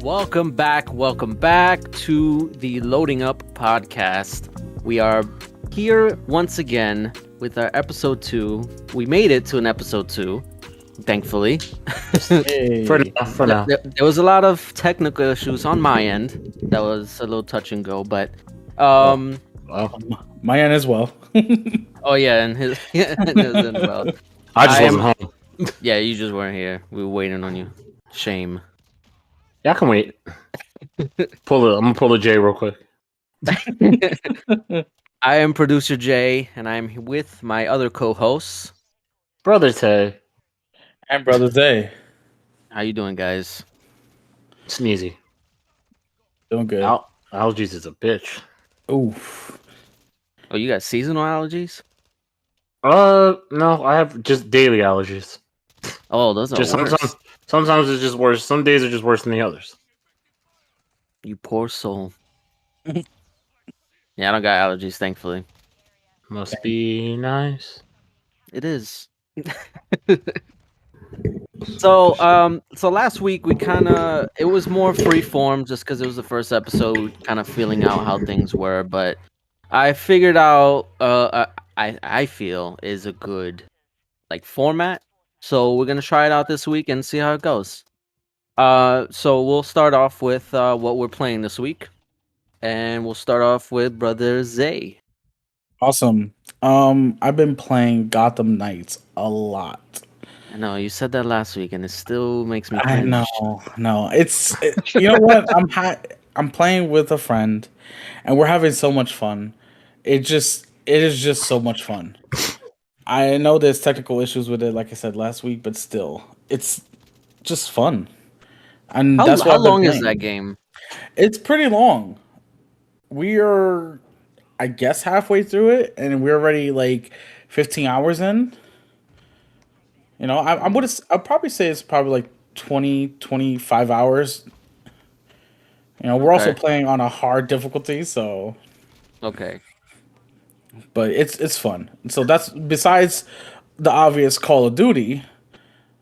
Welcome back to the Loading Up podcast. We are here once again with our episode 2. We made it to an episode 2, thankfully. Hey. For now. There was a lot of technical issues on my end. That was a little touch and go, but my end as well. Oh yeah, and his as well. I just wasn't home. Yeah, you just weren't here. We were waiting on you. Shame. Yeah, I can wait. I'm gonna pull the J real quick. I am producer Jay, and I'm with my other co-hosts, Brother Tay and Brother Day. How you doing, guys? Sneezy. Doing good. Allergies is a bitch. Oof. Oh, you got seasonal allergies? No, I have just daily allergies. Oh, those are just worse. Sometimes it's just worse. Some days are just worse than the others. You poor soul. Yeah, I don't got allergies, thankfully. Must be nice. It is. So last week it was more free form just because it was the first episode, kind of feeling out how things were. But I figured out, I feel is a good format. So we're gonna try it out this week and see how it goes. So we'll start off with what we're playing this week, and we'll start off with Brother Zay. Awesome. I've been playing Gotham Knights a lot. I know you said that last week, and it still makes me cringe. I know. You know what? I'm playing with a friend, and we're having so much fun. It is just so much fun. I know there's technical issues with it, like I said last week, but still, it's just fun. And how long is that game? It's pretty long. We are, I guess, halfway through it, and we're already 15 hours in. You know, I'd probably say it's probably 20, 25 hours. You know, we're also playing on a hard difficulty, so. Okay. But it's fun. So that's besides the obvious Call of Duty,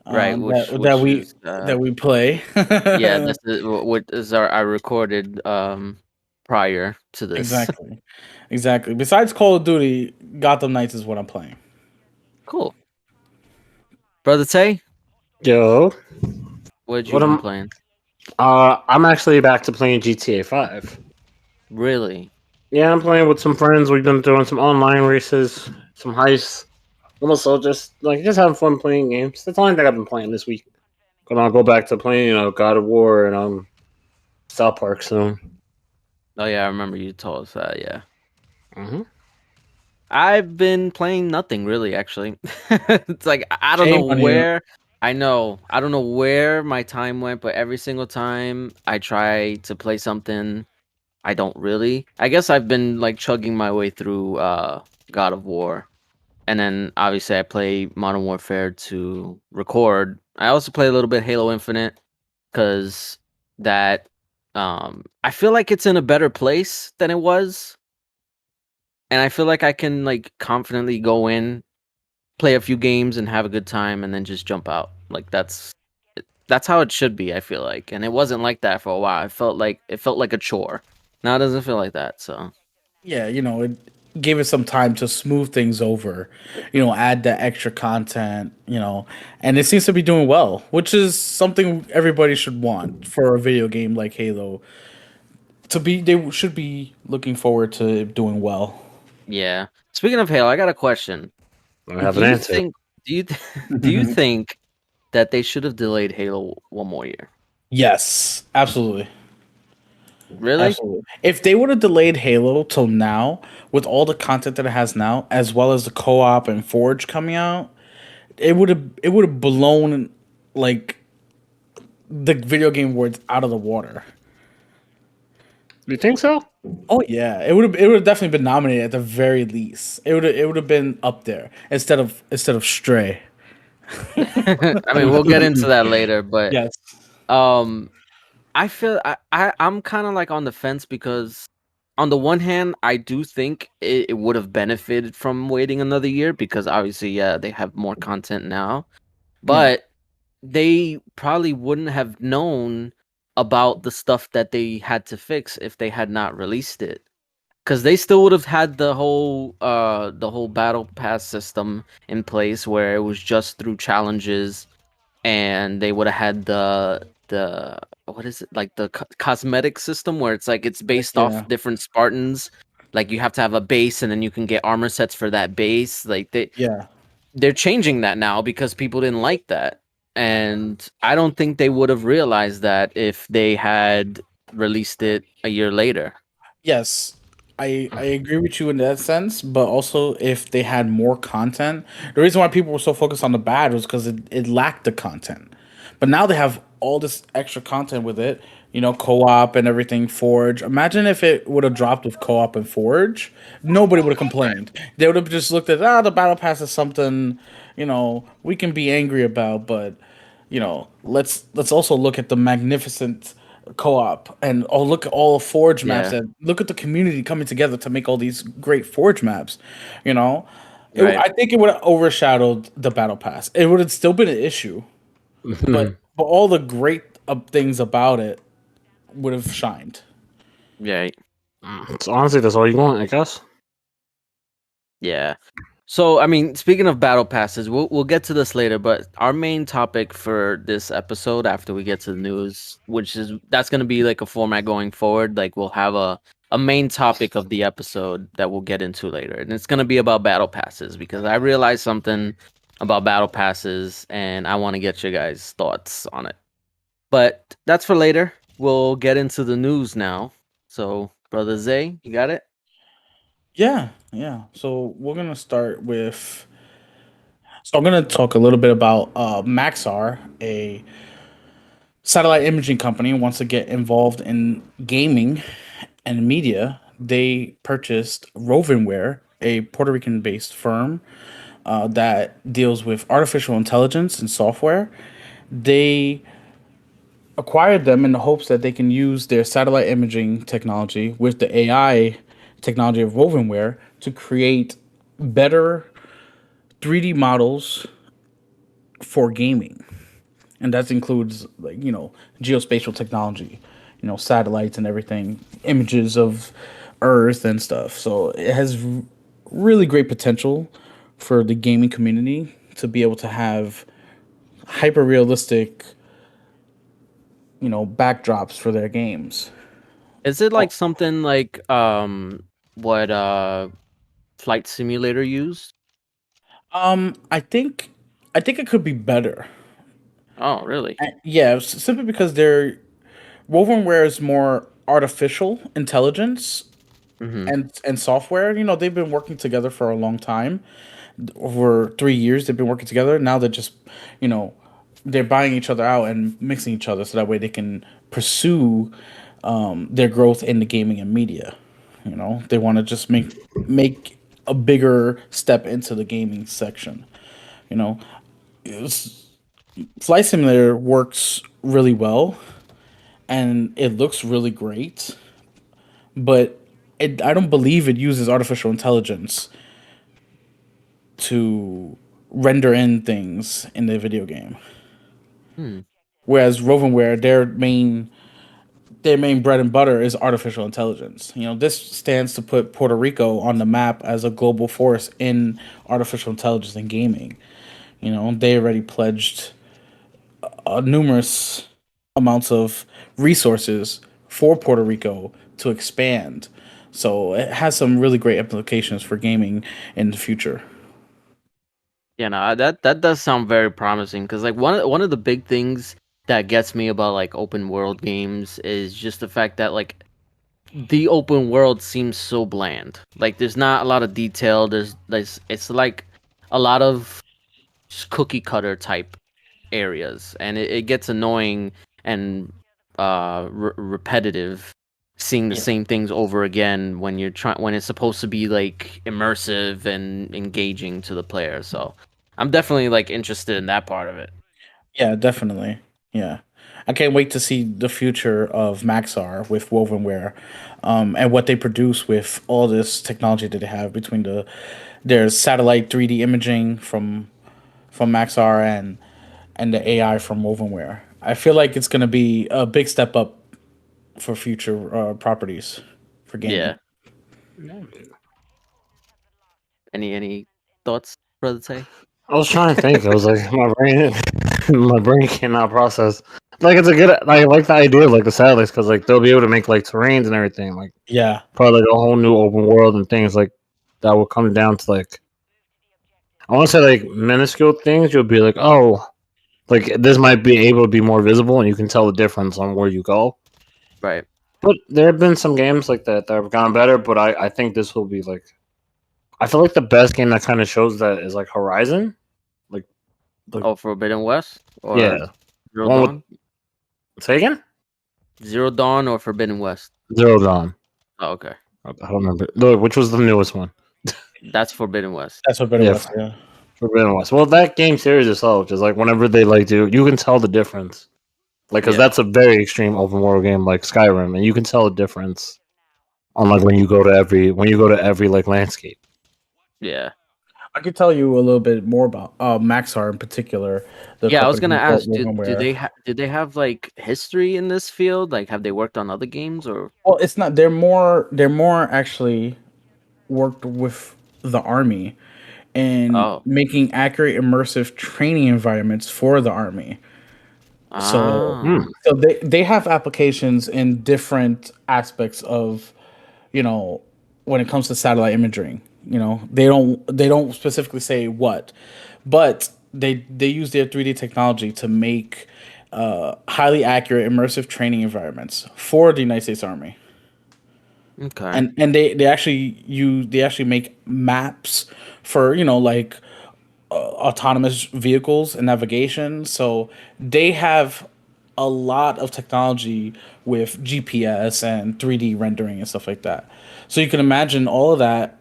right? That we play. Yeah, this is what is I recorded prior to this. Exactly. Besides Call of Duty, Gotham Knights is what I'm playing. Cool. Brother Tay? Yo. What you been playing? I'm actually back to playing GTA 5. Really? Yeah, I'm playing with some friends. We've been doing some online races, some heists. Also, just having fun playing games. That's the only thing I've been playing this week. Gonna go back to playing, God of War and South Park soon. Oh yeah, I remember you told us that. Yeah. Mm-hmm. I've been playing nothing really, actually. It's I don't know where. I don't know where my time went, but every single time I try to play something, I don't really. I guess I've been chugging my way through God of War. And then obviously I play Modern Warfare to record. I also play a little bit Halo Infinite because that I feel like it's in a better place than it was. And I feel like I can confidently go in, play a few games and have a good time and then just jump out. That's how it should be, I feel like. And it wasn't like that for a while. It felt like a chore. Now it doesn't feel like that, so. Yeah, it gave us some time to smooth things over, add that extra content, and it seems to be doing well, which is something everybody should want for a video game like Halo. They should be looking forward to doing well. Yeah. Speaking of Halo, I got a question. I have an answer. Do you think that they should have delayed Halo one more year? Yes, absolutely. Really? Absolutely. If they would have delayed Halo till now, with all the content that it has now, as well as the co-op and Forge coming out, it would have blown the video game words out of the water. You think so? Oh yeah, it would have definitely been nominated at the very least. It would have been up there instead of Stray. I mean, we'll get into that later, but yes. I feel I'm kind of on the fence because on the one hand, I do think it would have benefited from waiting another year because obviously, yeah, they have more content now, but they probably wouldn't have known about the stuff that they had to fix if they had not released it. Because they still would have had the whole battle pass system in place where it was just through challenges, and they would have had the what is it, like the cosmetic system where it's like it's based off Yeah. different Spartans. Like you have to have a base, and then you can get armor sets for that base. Like Yeah. they're changing that now because people didn't like that. And I don't think they would have realized that if they had released it a year later. Yes, I agree with you in that sense, but also if they had more content, the reason why people were so focused on the bad was because it lacked the content. But now they have all this extra content with it, co-op and everything, Forge. Imagine if it would have dropped with co-op and Forge, nobody would have complained. They would have just looked at the battle pass is something, we can be angry about, but let's also look at the magnificent co-op and look at all Forge maps Yeah, and look at the community coming together to make all these great Forge maps. You know, right. I think it would have overshadowed the battle pass. It would have still been an issue, but all the great things about it would have shined. Right. So honestly, that's all you want, I guess. Yeah. So, I mean, speaking of battle passes, we'll get to this later, but our main topic for this episode after we get to the news, that's going to be like a format going forward, like we'll have a main topic of the episode that we'll get into later. And it's going to be about battle passes because I realized something about battle passes and I want to get your guys' thoughts on it. But that's for later. We'll get into the news now. So, Brother Zay, you got it? Yeah, yeah. So we're gonna start with. So I'm gonna talk a little bit about Maxar, a satellite imaging company, wants to get involved in gaming and media. They purchased Rovenware, a Puerto Rican based firm that deals with artificial intelligence and software. They acquired them in the hopes that they can use their satellite imaging technology with the AI technology of Wovenware to create better 3D models for gaming. And that includes like, geospatial technology, satellites and everything, images of Earth and stuff. So it has really great potential for the gaming community to be able to have hyper realistic, backdrops for their games. Is it like something like what Flight Simulator used? I think it could be better. Oh, really? Yeah, simply because their Wovenware is more artificial intelligence Mm-hmm. and software. They've been working together for a long time. Over 3 years, they've been working together. Now they're just, you know, they're buying each other out and mixing each other so that way they can pursue their growth in the gaming and media. They want to just make a bigger step into the gaming section. You know, It's- Flight Simulator works really well and it looks really great, but I don't believe it uses artificial intelligence to render in things in the video game. Hmm. Whereas Rovenware, their main bread and butter is artificial intelligence. This stands to put Puerto Rico on the map as a global force in artificial intelligence and gaming. They already pledged numerous amounts of resources for Puerto Rico to expand. So it has some really great implications for gaming in the future. Yeah, no, that does sound very promising because like one of the big things that gets me about like open world games is just the fact that like the open world seems so bland. Like there's not a lot of detail. There's it's like a lot of just cookie cutter type areas, and it gets annoying and repetitive seeing the Yeah. same things over again when it's supposed to be like immersive and engaging to the player. So I'm definitely like interested in that part of it. Yeah, definitely. Yeah. I can't wait to see the future of Maxar with Wovenware, and what they produce with all this technology that they have between their satellite 3D imaging from Maxar and the AI from Wovenware. I feel like it's going to be a big step up for future properties for gaming. Yeah. Any thoughts, Brother Tay? I was trying to think. I was like, my brain, my brain cannot process. Like it's a good. I like the idea of like the satellites because like they'll be able to make like terrains and everything. Like Yeah, probably like a whole new open world and things like that will come down to like I want to say like minuscule things. You'll be like, oh, like this might be able to be more visible and you can tell the difference on where you go. Right. But there have been some games like that have gone better. But I think this will be like I feel like the best game that kind of shows that is like Horizon. Like Oh, Forbidden West or yeah, Zero one with Dawn? say again. Zero Dawn or Forbidden West? Zero Dawn. Oh, okay. I don't remember. No, which was the newest one? That's Forbidden West. that's what better Yeah, was. Yeah, Forbidden West. Well, that game series itself, just like whenever they like do, you can tell the difference. Like, because Yeah. that's a very extreme open world game like Skyrim, and you can tell the difference on like when you go to every like landscape. Yeah. I could tell you a little bit more about Maxar in particular. The Yeah, I was company gonna who built ask, Wovenware. did they have like history in this field? Like, have they worked on other games or? Well, it's not. They're more actually worked with the army and Oh. making accurate immersive training environments for the army. So Hmm. Ah. so they have applications in different aspects of, you know, when it comes to satellite imaging. They don't specifically say what, but they use their 3D technology to make highly accurate immersive training environments for the United States Army. Okay. And they actually make maps for, like, autonomous vehicles and navigation. So they have a lot of technology with GPS and 3D rendering and stuff like that. So you can imagine all of that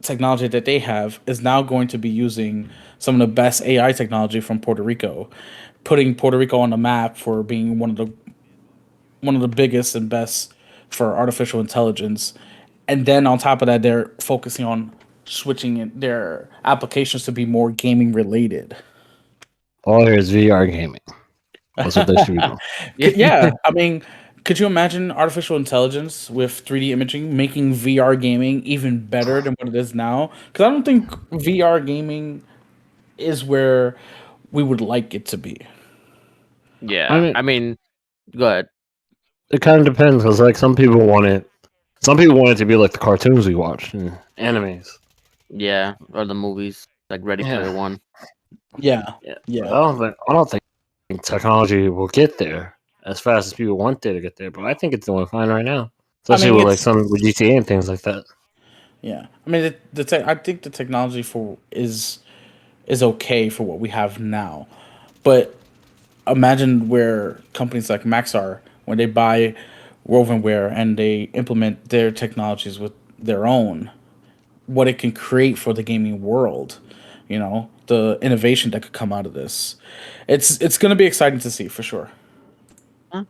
technology that they have is now going to be using some of the best AI technology from Puerto Rico, putting Puerto Rico on the map for being one of the biggest and best for artificial intelligence. And then on top of that, they're focusing on their applications to be more gaming related. All here is VR gaming. That's what they should be doing. Yeah. Yeah, I mean, could you imagine artificial intelligence with 3D imaging making VR gaming even better than what it is now? Because I don't think VR gaming is where we would like it to be. I Yeah. mean, I mean, go ahead. it kind of depends because like some people want it. Some people want it to be like the cartoons we watch and animes. Yeah, or the movies like Ready Player Yeah, One. Yeah, yeah. But yeah. I don't think technology will get there as fast as people want it to get there. But I think it's doing fine right now, I especially mean, with like it's some with GTA and things like that. yeah. I mean, I think the technology for is okay for what we have now, but imagine where companies like Maxar, when they buy Wovenware and they implement their technologies with their own, what it can create for the gaming world. The innovation that could come out of this. It's going to be exciting to see for sure. Huh?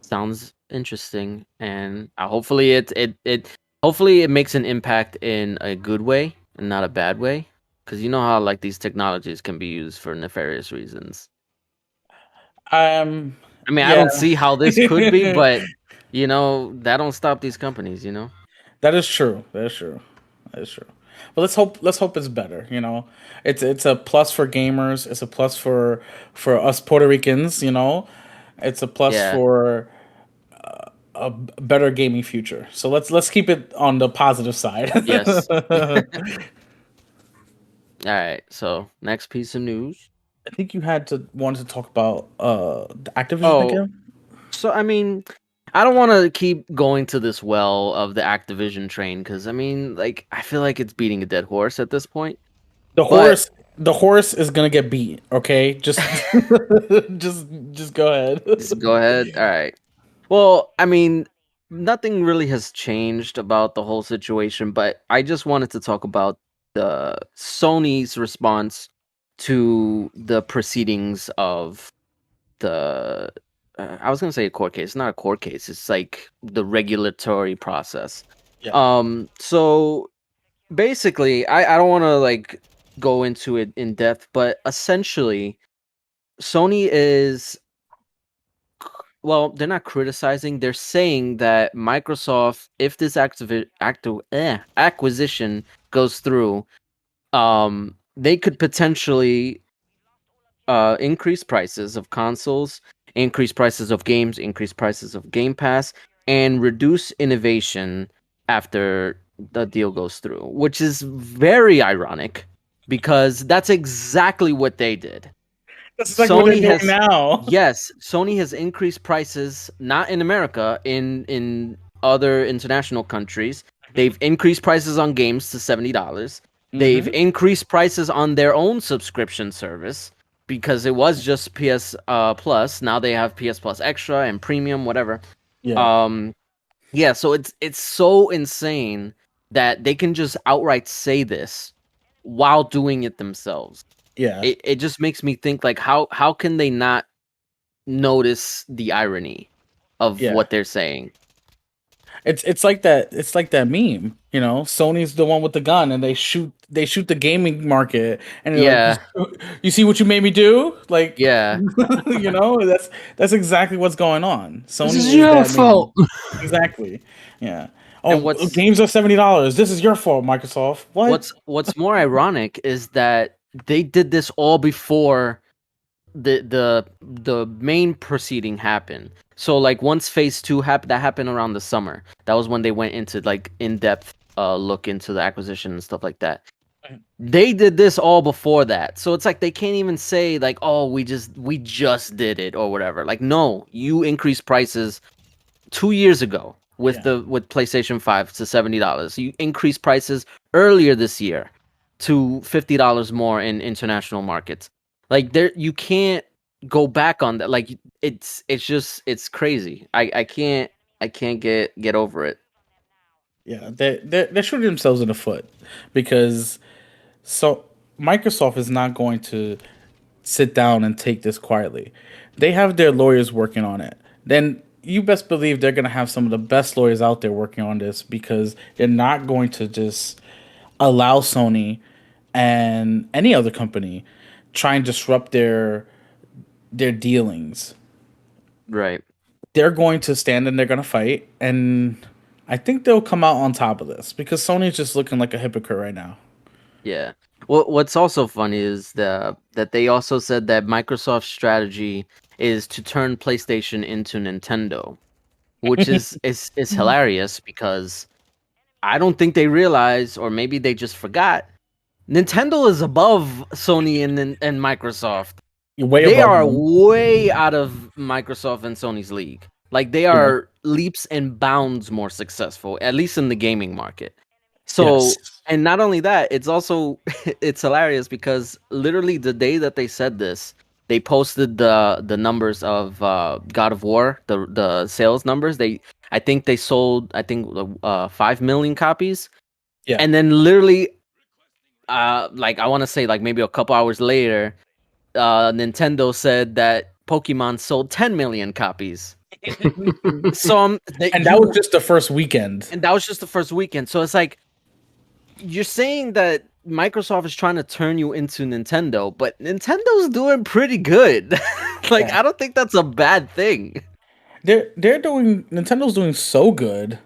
Sounds interesting, and hopefully it makes an impact in a good way and not a bad way. Because you know how like these technologies can be used for nefarious reasons. Um, I mean, I yeah, don't see how this could be, but that don't stop these companies. that is true. That is true. That is true. But let's hope it's better. It's a plus for gamers. It's a plus for us Puerto Ricans. It's a plus Yeah. for a better gaming future. So let's keep it on the positive side. Yes. I All right. So next piece of news. think you wanted to talk about the Activision Oh, again. so I mean, I don't want to keep going to this well of the Activision train because I mean, like, I feel like it's beating a dead horse at this point. The But horse the horse is gonna get beat, okay? Just just go ahead. just go ahead. All right. Well, I mean, nothing really has changed about the whole situation, but I just wanted to talk about the Sony's response to the proceedings of the. I was gonna say a court case. It's not a court case. It's like the regulatory process. Yeah. So basically, I don't want to like go into it in depth, but essentially, Sony is well, they're not criticizing. They're saying that Microsoft, if this acquisition goes through, they could potentially increase prices of consoles, increase prices of games, increase prices of Game Pass, and reduce innovation after the deal goes through, which is very ironic because that's exactly what they did. That's exactly what they're Sony doing has now. Yes, Sony has increased prices not in America, in other international countries. They've increased prices on games to $70. They've increased prices on their own subscription service because it was just PS Plus. Now they have PS Plus Extra and Premium, whatever. Yeah. Yeah, so it's so insane that they can just outright say this while doing it themselves. Yeah. It just makes me think like how can they not notice the irony of Yeah. what they're saying? It's like that meme, you know. Sony's the one with the gun, and they shoot the gaming market, and they're Yeah. like, you see what you made me do? Like, Yeah. you know, that's exactly what's going on. Sony This is your that fault. meme. Exactly. Yeah. And Oh, games are $70. This is your fault, Microsoft. What? what's more ironic is that they did this all before the main proceeding happened. So like once phase 2 happened, that happened around the summer. That was when they went into like in-depth look into the acquisition and stuff like that. They did this all before that. So it's like they can't even say like, "Oh, we just did it" or whatever. Like, no, you increased prices 2 years ago with PlayStation 5 to $70. You increased prices earlier this year to $50 more in international markets. Like there, you can't go back on that. Like it's crazy. I can't get over it. Yeah, they're shooting themselves in the foot because Microsoft is not going to sit down and take this quietly. They have their lawyers working on it. Then you best believe they're going to have some of the best lawyers out there working on this because they're not going to just allow Sony and any other company try and disrupt their dealings. Right. They're going to stand and they're going to fight, and I think they'll come out on top of this because Sony's just looking like a hypocrite right now. Yeah. Well, what's also funny is that they also said that Microsoft's strategy is to turn PlayStation into Nintendo, which is hilarious because I don't think they realize, or maybe they just forgot, Nintendo is above Sony and Microsoft. They are way out of Microsoft and Sony's league. Like they are leaps and bounds more successful, at least in the gaming market. So, and not only that, it's also it's hilarious because literally the day that they said this, they posted the numbers of God of War, the sales numbers. I think they sold 5 million copies. Yeah. And then literally like I want to say like maybe a couple hours later, Nintendo said that Pokemon sold 10 million copies. So that was just the first weekend. And that was just the first weekend. So it's like you're saying that Microsoft is trying to turn you into Nintendo, but Nintendo's doing pretty good. I don't think that's a bad thing. Nintendo's doing so good.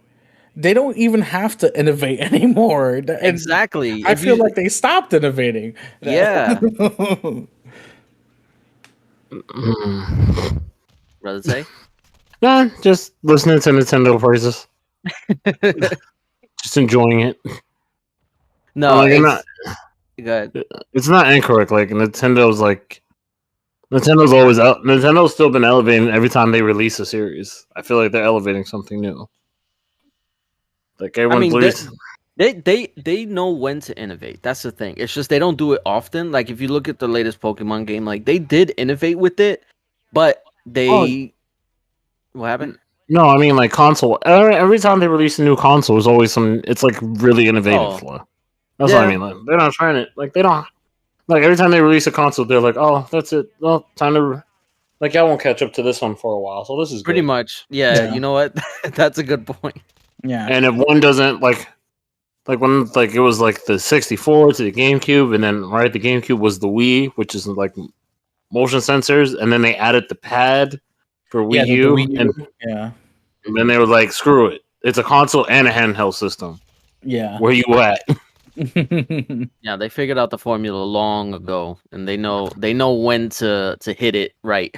They don't even have to innovate anymore. Exactly. I feel like they stopped innovating. Yeah. Brother say? Nah, just listening to Nintendo praises. Just enjoying it. No, like, it's not incorrect. Like Nintendo's always out. Nintendo's still been elevating every time they release a series. I feel like they're elevating something new. Like everyone, they know when to innovate. That's the thing. It's just they don't do it often. Like if you look at the latest Pokemon game, like they did innovate with it, but what happened? No, I mean like console. Every time they release a new console, there's always it's like really innovative. That's what I mean. Like, they're not trying it. Like they don't. Like every time they release a console, they're like, "Oh, that's it. Well, time to." Like I won't catch up to this one for a while, so this is pretty much. Yeah, you know what? That's a good point. Yeah. And if one doesn't like when it was like the 64 to the GameCube, and then the GameCube was the Wii, which is like motion sensors, and then they added the pad, for Yeah, Wii the U, Wii U. Yeah. and then they were like, "Screw it! It's a console and a handheld system. Yeah. Where you at?" Yeah, they figured out the formula long ago, and they know when to hit it right.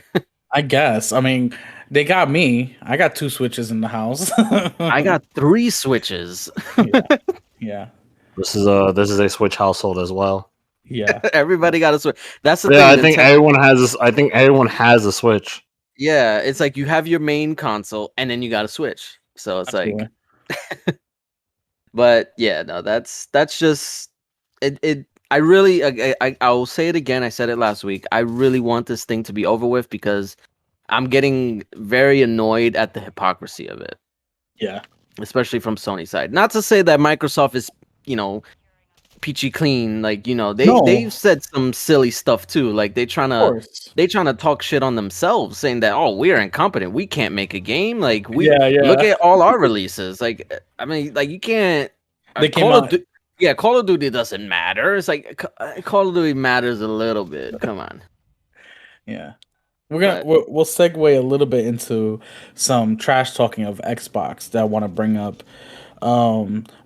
I guess. I mean, they got me. I got 2 Switches in the house. I got 3 Switches. Yeah. Yeah. This is a Switch household as well. Yeah. Everybody got a Switch. That's the Yeah, thing. I think Nintendo. everyone has this. I think everyone has a Switch. Yeah, it's like you have your main console, and then you got a Switch. So it's like, Absolutely. but yeah, no, that's just it. I really, I will say it again. I said it last week. I really want this thing to be over with because I'm getting very annoyed at the hypocrisy of it, Yeah. especially from Sony's side. Not to say that Microsoft is, you know, peachy clean. Like, you know, No, they've said some silly stuff too. Like of course. they trying to talk shit on themselves, saying that, oh, we're incompetent, we can't make a game. Like, we Yeah, look yeah. at all our releases. Like, I mean, like, you can't. They came Call of out. Duty, yeah, Call of Duty doesn't matter. It's like Call of Duty matters a little bit. Come on, Yeah. but We'll segue a little bit into some trash talking of Xbox that I want to bring up.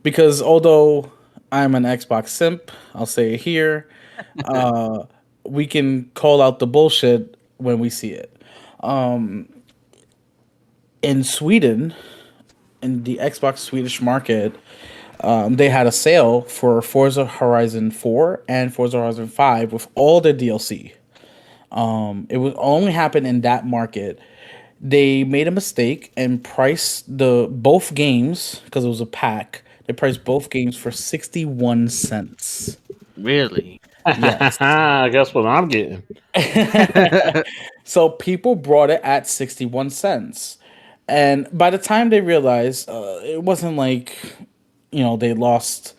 Because although I'm an Xbox simp, I'll say it here. Uh, we can call out the bullshit when we see it. Um, in Sweden, in the Xbox Swedish market, they had a sale for Forza Horizon 4 and Forza Horizon 5 with all the DLC. It would only happen in that market. They made a mistake and priced the both games because it was a pack. They priced both games for 61 cents. really, Yes. Guess what I'm getting? So people brought it at 61 cents. And by the time they realized, it wasn't like, they lost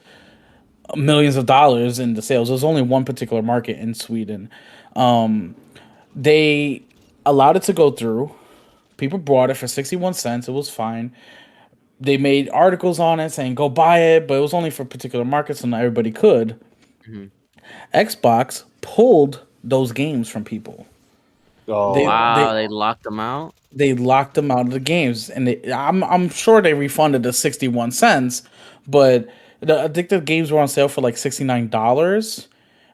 millions of dollars in the sales. There was only one particular market in Sweden. They allowed it to go through. People bought it for 61 cents. It was fine. They made articles on it saying go buy it, but it was only for particular markets, so not everybody could. Mhm. Xbox pulled those games from people. Oh, Wow, They they locked them out. they locked them out of the games, and I'm sure they refunded the 61 cents, but I think the games were on sale for like $69,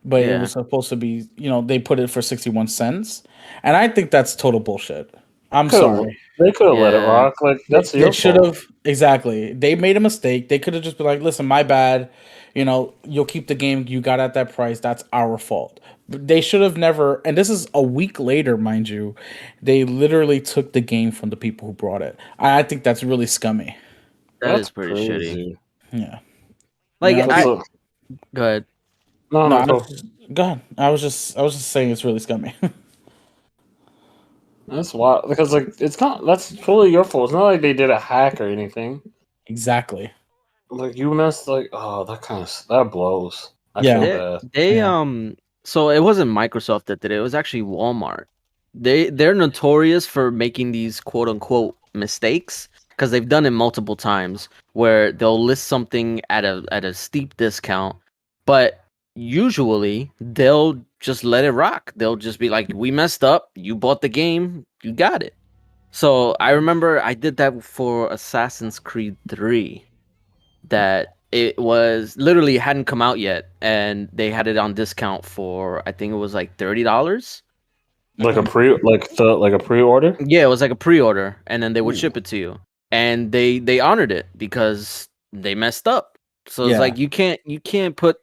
but it Yeah, was supposed to be, they put it for 61 cents, and I think that's total bullshit. I'm could sorry. they could have let it yeah. rock? Like They, that's they your should fault. have exactly. They made a mistake. They could have just been like, "Listen, my bad. You'll keep the game you got at that price. That's our fault." But they should have never. And this is a week later, mind you. They literally took the game from the people who brought it. I think that's really scummy. That That's is pretty shitty. crazy. Yeah. Like, That's The, a go ahead. no, no, no. Go. go ahead. I was just saying it's really scummy. That's wild because like it's not. That's totally your fault. It's not like they did a hack or anything. Exactly. Like you messed. Like oh, that blows. I feel Yeah. They bad. they Yeah. so it wasn't Microsoft that did it. It was actually Walmart. They're notorious for making these quote unquote mistakes because they've done it multiple times where they'll list something at a steep discount, but usually they'll just let it rock. They'll just be like, "We messed up. You bought the game. You got it." So I remember I did that for Assassin's Creed 3 that it was literally hadn't come out yet and they had it on discount for I think it was like $30. Like a Okay. pre-order. Yeah, it was like a pre-order and then they would Ooh. ship it to you. And they honored it because they messed up. So it's Yeah. like you can't put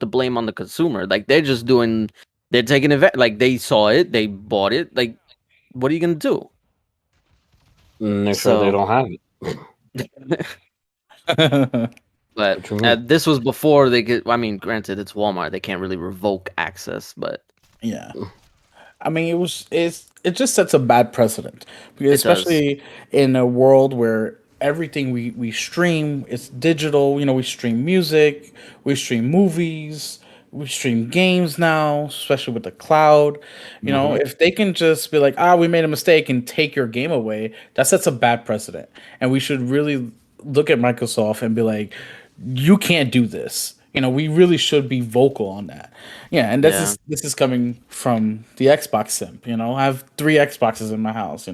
the blame on the consumer. Like they're taking advantage. Like they saw it, they bought it. Like what are you going to do? Make sure they So don't have it. but What you mean? this was before they get. I mean, granted, it's Walmart; they can't really revoke access. But Yeah. I mean, it just sets a bad precedent because it does. especially in a world where everything we stream is digital. We stream music, we stream movies, we stream games now, especially with the cloud. Mm-hmm. If they can just be like, we made a mistake and take your game away, that sets a bad precedent, and we should really look at Microsoft and be like, you can't do this. we really should be vocal on that. Yeah, and this is coming from the Xbox simp. I have 3 Xboxes in my house.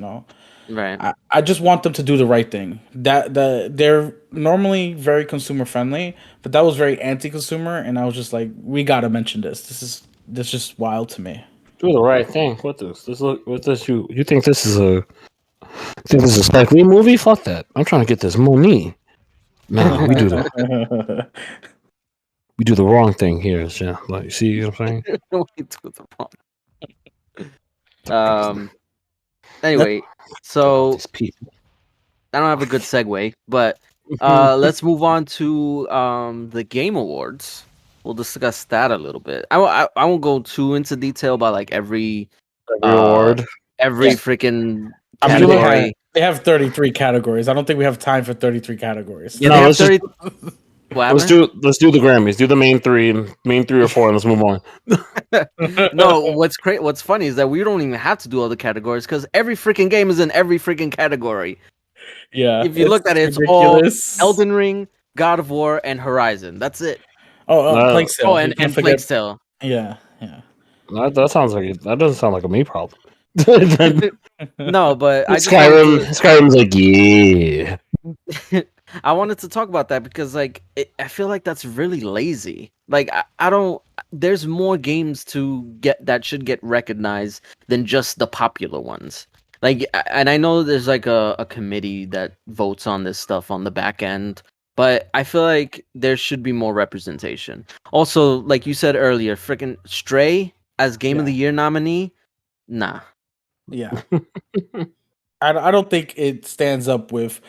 Right. I just want them to do the right thing. They're normally very consumer friendly, but that was very anti-consumer, and I was just like, we gotta mention this. This is just wild to me. Do the right thing. What this? What this? You think this is a? Think this is a Spike Lee movie? Fuck that. I'm trying to get this money. Nah, we do the wrong thing here. Yeah, like, see what I'm saying? We do the wrong. Anyway, so These people. I don't have a good segue, but let's move on to the Game Awards. We'll discuss that a little bit. I won't go too into detail about like every Award. freaking I mean, category. they have 33 categories. I don't think we have time for 33 categories. Yeah, No, they have let's 30. let's do the Grammys. Do the main three or four, and let's move on. No, what's funny is that we don't even have to do all the categories because every freaking game is in every freaking category. Yeah, If you look at it, it's ridiculous. all Elden Ring, God of War, and Horizon. That's it. Plague Tale. Oh, and Plague Tale. Yeah. That sounds like that doesn't sound like a me problem. No, but I just Skyrim's like, yeah. I wanted to talk about that because like I feel like that's really lazy. Like I don't. There's more games to get that should get recognized than just the popular ones. Like, and I know there's like a committee that votes on this stuff on the back end, but I feel like there should be more representation. Also, like you said earlier, freaking Stray as Game of the Year nominee, nah. Yeah. I don't think it stands up with,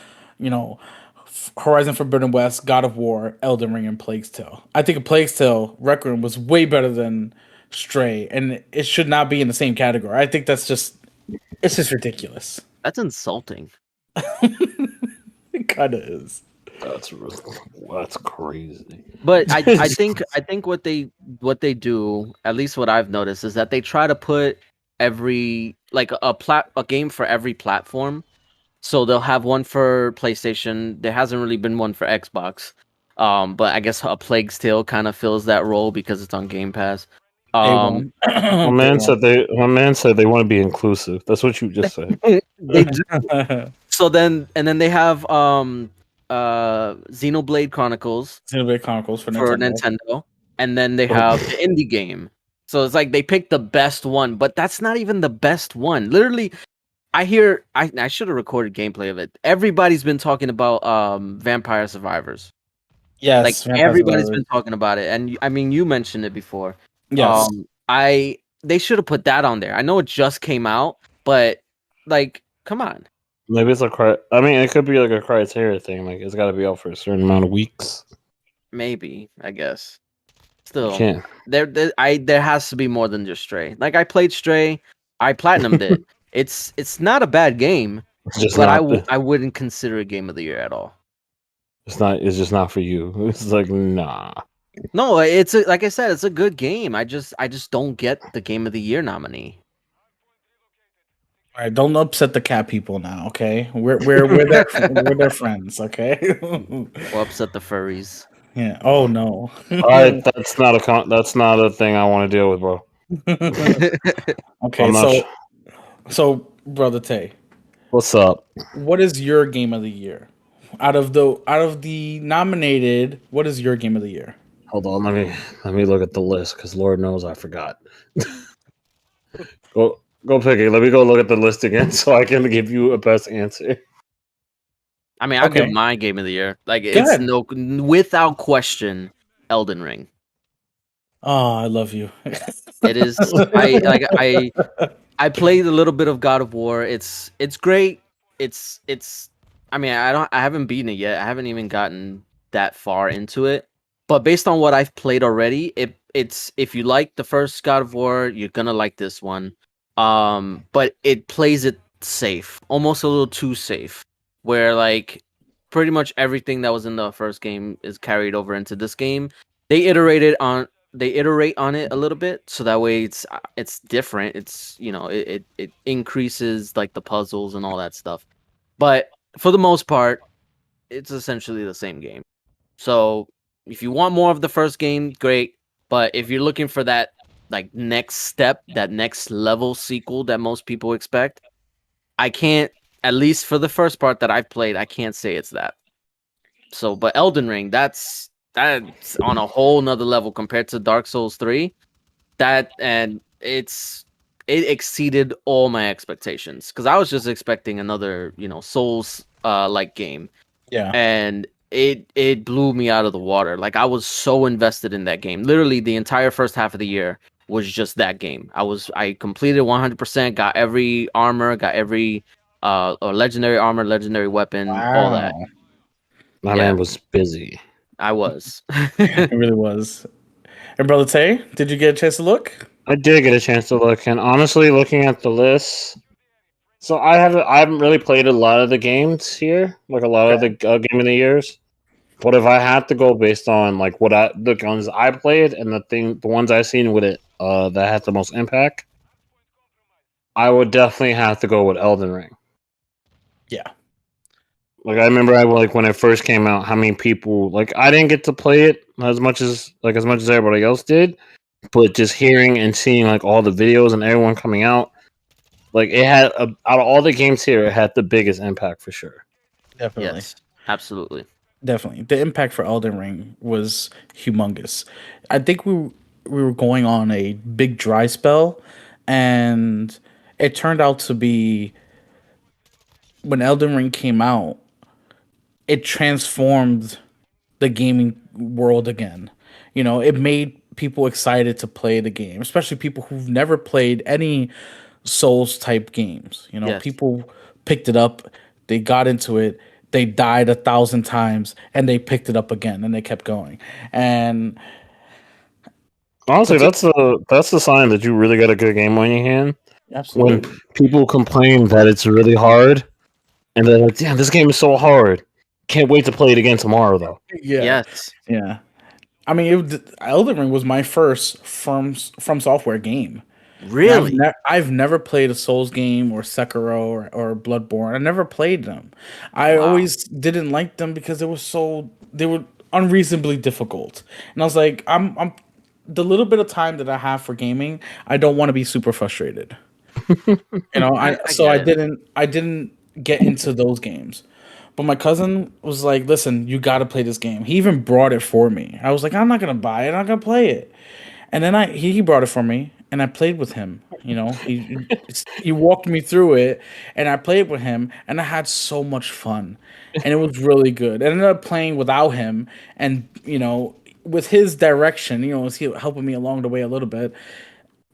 Horizon Forbidden West, God of War, Elden Ring, and Plague Tale. I think Plague Tale Requiem was way better than Stray, and it should not be in the same category. I think it's just ridiculous. That's insulting. It kind of is. That's crazy. But I think what they do, at least what I've noticed, is that they try to put every like a game for every platform. So they'll have one for PlayStation. There hasn't really been one for Xbox. But I guess A Plague's Tale kind of fills that role because it's on Game Pass. One man said they want to be inclusive. That's what you just said. They do. So then they have Xenoblade Chronicles for Nintendo. And then they have the indie game. So it's like they picked the best one, but that's not even the best one. Literally, I should have recorded gameplay of it. Everybody's been talking about Vampire Survivors. Yes, like everybody's been talking about it, and I mean, you mentioned it before. Yes, they should have put that on there. I know it just came out, but like, come on. Maybe it's I mean, it could be like a criteria thing. Like, it's got to be out for a certain amount of weeks. Maybe, I guess. Still, there has to be more than just Stray. Like, I played Stray, I platinumed it. It's not a bad game, but I wouldn't consider it Game of the Year at all. It's just not for you. It's like, nah. No, like I said, it's a good game. I just don't get the Game of the Year nominee. All right, don't upset the cat people now, okay? We're their friends, okay? We'll upset the furries. Yeah. Oh no. All right, that's not a thing I want to deal with, bro. Okay, so brother Tay, what's up? What is your game of the year? Out of the nominated, what is your game of the year? Hold on, let me look at the list because Lord knows I forgot. Go pick it. Let me go look at the list again so I can give you a best answer. I mean, I'll give my game of the year. Like, it's without question, Elden Ring. Oh, I love you. It is. I played a little bit of God of War. It's great. It's. I mean, I haven't beaten it yet. I haven't even gotten that far into it. But based on what I've played already, it's if you like the first God of War, you're gonna like this one. But it plays it safe, almost a little too safe, where like pretty much everything that was in the first game is carried over into this game. They iterate on it a little bit, so that way it's different. It's, it increases like the puzzles and all that stuff. But for the most part, it's essentially the same game. So If you want more of the first game, great. But if you're looking for that like next step, that next level sequel that most people expect, I can't. At least for the first part that I've played, I can't say it's that. So, but Elden Ring, that's on a whole nother level compared to Dark Souls 3. It exceeded all my expectations because I was just expecting another, Souls like game. Yeah. And it blew me out of the water. Like I was so invested in that game. Literally the entire first half of the year was just that game. I completed 100%, got every armor, got every or legendary armor, legendary weapon, all that. Wow. My Yeah, man was busy. I was. It really was. And Brother Tay, did you get a chance to look? I did get a chance to look, and honestly, looking at the list, so I haven't really played a lot of the games here, like a lot of the game of the years. But if I had to go based on like the guns I played and the ones I seen with it, that had the most impact, I would definitely have to go with Elden Ring. Yeah. Like I remember, when it first came out, how many people like I didn't get to play it as much as everybody else did, but just hearing and seeing like all the videos and everyone coming out, like it had out of all the games here, it had the biggest impact for sure. Definitely. Yes, absolutely. Definitely. The impact for Elden Ring was humongous. I think we were going on a big dry spell, and it turned out to be when Elden Ring came out, it transformed the gaming world again. It made people excited to play the game, especially people who've never played any Souls type games. Yes. People picked it up, they got into it, they died 1,000 times, and they picked it up again, and they kept going. And Honestly, that's the sign that you really got a good game on your hand. absolutely, When people complain that it's really hard, and they're like, "Damn, this game is so hard. Can't wait to play it again tomorrow, though." yeah, Yes. yeah. I mean, Elden Ring was my first from software game. Really? I've never played a Souls game or Sekiro or Bloodborne. I never played them. I Wow. always didn't like them because they were unreasonably difficult. And I was like, I'm the little bit of time that I have for gaming, I don't want to be super frustrated. I I so get it. I didn't get into those games. But my cousin was like, "Listen, you got to play this game." He even brought it for me. I was like, "I'm not gonna buy it. I'm not gonna play it." And then he brought it for me, and I played with him. He walked me through it, and I played with him, and I had so much fun, and it was really good. I ended up playing without him, and with his direction, he helping me along the way a little bit.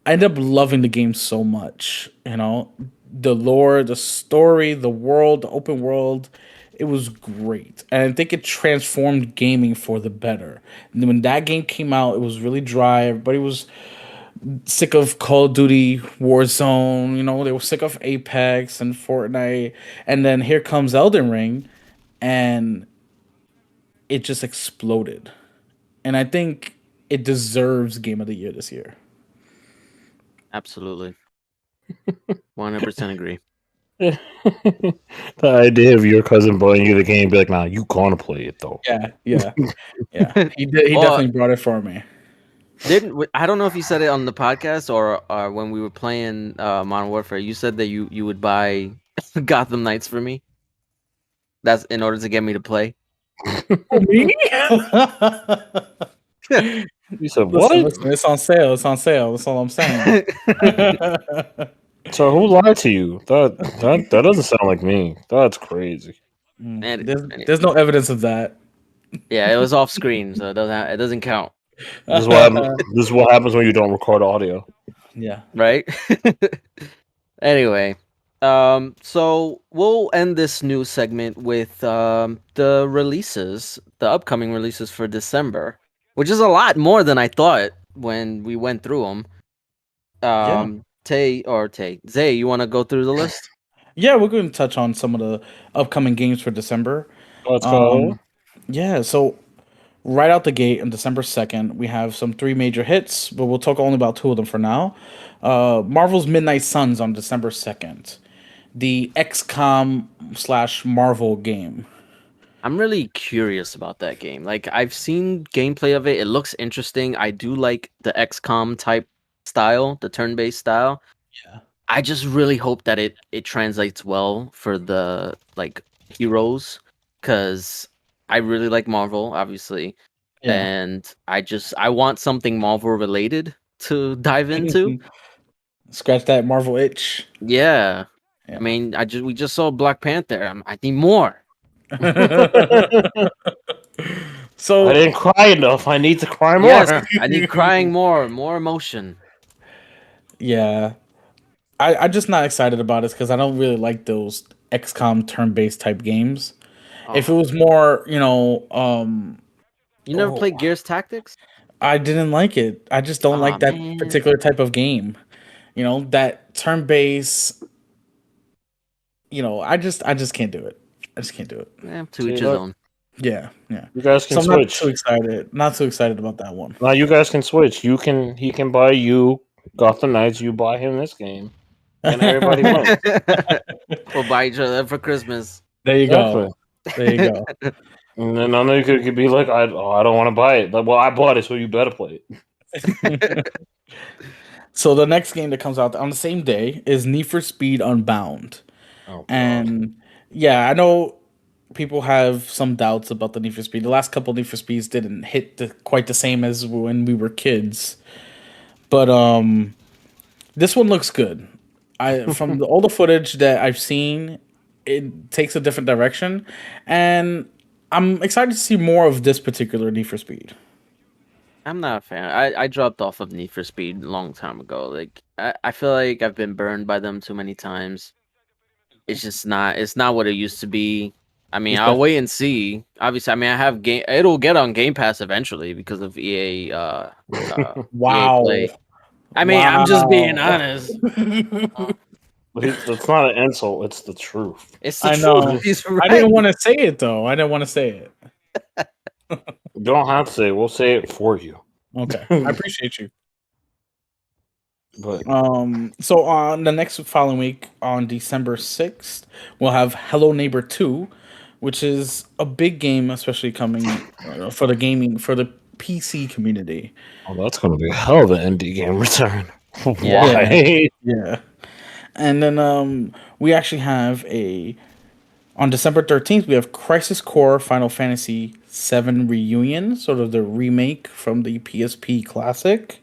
I ended up loving the game so much. The lore, the story, the world, the open world. It was great. And I think it transformed gaming for the better. And when that game came out, it was really dry. Everybody was sick of Call of Duty Warzone. They were sick of Apex and Fortnite. And then here comes Elden Ring, and it just exploded. And I think it deserves Game of the Year this year. Absolutely. 100% agree. The idea of your cousin buying you the game, be like, "Nah, you gonna play it though." Yeah. He definitely brought it for me. I don't know if you said it on the podcast or when we were playing Modern Warfare. You said that you would buy Gotham Knights for me. That's in order to get me to play. Me? You said what? Listen, it's on sale. It's on sale. That's all I'm saying. So who lied to you? That doesn't sound like me. That's crazy. There's no evidence of that. Yeah, it was off screen, so it doesn't count. This is what happens when you don't record audio. Yeah. Right? Anyway, so we'll end this news segment with the upcoming releases for December, which is a lot more than I thought when we went through them. Zay, you want to go through the list? Yeah, we're going to touch on some of the upcoming games for December. Let's go. Yeah, so right out the gate on December 2nd, we have some 3 major hits, but we'll talk only about 2 of them for now. Marvel's Midnight Suns on December 2nd. The XCOM / Marvel game. I'm really curious about that game. Like I've seen gameplay of it. It looks interesting. I do like the XCOM type style, the turn-based style. Yeah. I just really hope that it translates well for the like heroes, because I really like Marvel, obviously, Yeah. and I want something Marvel related to dive into. Scratch that Marvel itch. Yeah, I Yeah. mean, we just saw Black Panther. I need more. I So didn't cry enough. I need to cry Yes, more. I need crying more emotion. yeah, I'm just not excited about it because I don't really like those XCOM turn-based type games. If it Oh, was more, you never oh, played Gears Tactics? I didn't like it. I just don't Oh like that man, particular type of game. That turn-based. I just can't do it. I just can't do it. to See, each his look, own. Yeah, yeah. you guys can So I'm not too switch. excited. Not too excited about that one. Now you guys can switch. He can buy you Gotham Knights. You buy him this game, and everybody wins. We'll buy each other for Christmas. There you Exactly. go. There you go. And then none of you could be like, I don't want to buy it. Like, well, I bought it, so you better play it. So the next game that comes out on the same day is Need for Speed Unbound. Oh God. And yeah, I know people have some doubts about the Need for Speed. The last couple Need for Speeds didn't hit quite the same as when we were kids. But this one looks good. From all the footage that I've seen, it takes a different direction, and I'm excited to see more of this particular Need for Speed. I'm not a fan. I dropped off of Need for Speed a long time ago. Like I feel like I've been burned by them too many times. It's not what it used to be. I mean, It's I'll def- wait and see. Obviously, I mean, I have game. It'll get on Game Pass eventually because of EA wow, Play. I mean, I'm just being wow. honest. That's not an insult. It's the truth. It's the I truth. know. He's I right. didn't want to say it though. I didn't want to say it. You don't have to say it. We'll say it for you. Okay, I appreciate you. But So on the next following week, on December 6th, we'll have Hello Neighbor 2, which is a big game, especially coming for the PC community. that's going to be a hell of an indie game return. Yeah. Why? Yeah. And then we actually have on December 13th, we have Crisis Core Final Fantasy VII Reunion, sort of the remake from the PSP Classic.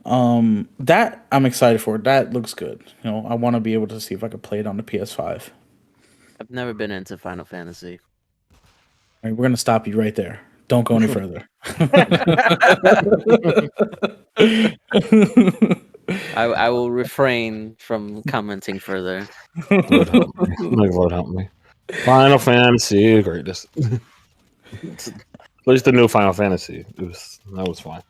That I'm excited for. That looks good. I want to be able to see if I could play it on the PS5. I've never been into Final Fantasy. All right, we're gonna stop you right there. Don't go any further. I will refrain from commenting further. Lord help me. My Lord help me. Final Fantasy, greatest. At least the new Final Fantasy. That was fine.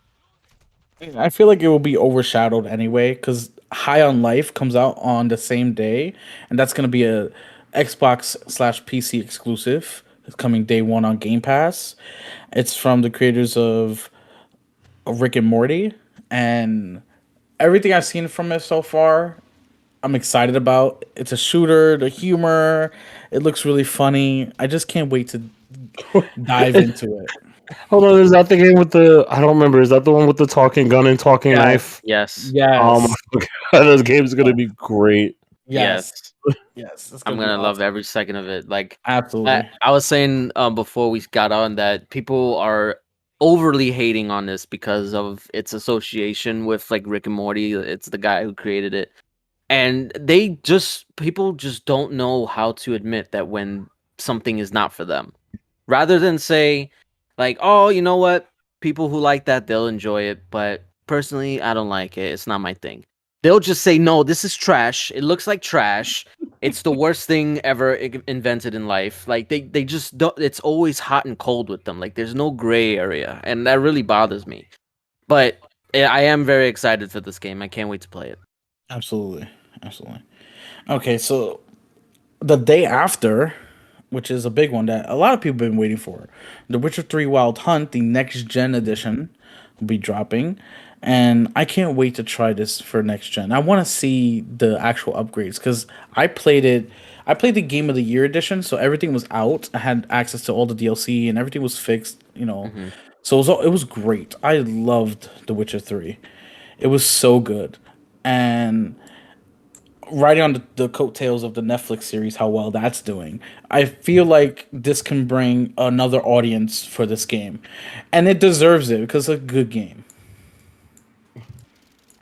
I feel like it will be overshadowed anyway because High on Life comes out on the same day, and that's gonna be a Xbox/PC exclusive. It's coming day one on Game Pass. It's from the creators of Rick and Morty, and everything I've seen from it so far, I'm excited about. It's a shooter, the humor, it looks really funny. I just can't wait to dive into it. Hold on, is that the game with the? I don't remember. Is that the one with the talking gun and talking knife? Yes. Oh Yes. my god, this game's gonna be great. Yes. Yes. It's I'm gonna be gonna love awesome. every second of it. Like Absolutely. I was saying before we got on that people are overly hating on this because of its association with like Rick and Morty. It's the guy who created it. And people just don't know how to admit that when something is not for them. Rather than say like, "Oh, you know what? People who like that, they'll enjoy it, but personally, I don't like it. It's not my thing." They'll just say, "No, this is trash. It looks like trash. It's the worst thing ever invented in life." Like they just don't. It's always hot and cold with them. Like there's no gray area, and that really bothers me. But I am very excited for this game. I can't wait to play it. Absolutely. Absolutely. Okay, so the day after, which is a big one that a lot of people have been waiting for, The Witcher 3 Wild Hunt, the next gen edition, will be dropping. And I can't wait to try this for next gen. I want to see the actual upgrades because I played it I played the Game of the Year edition, so everything was out. I had access to all the DLC and everything was fixed. Hmm. So it was great. I loved The Witcher 3. It was so good, and riding on the coattails of the Netflix series, how well that's doing, I feel like this can bring another audience for this game, and it deserves it because it's a good game.